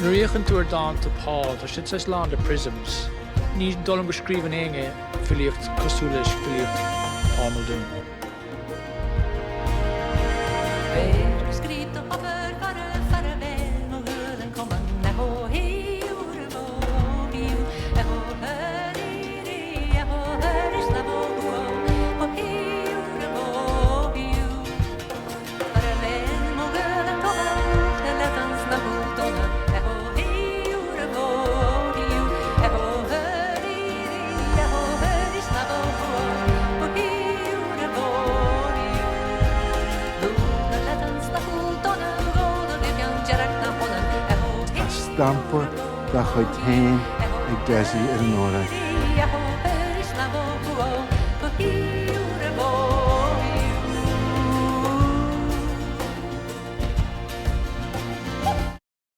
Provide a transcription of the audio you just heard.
Nuíochen túair dáin tá Paul, tá siad sais lán de prisms. Ní dul go scríban éige filiocht cosú leis filiocht Paul Muldoon. Stamper da chuid tain ag Dessie ar an Nollag.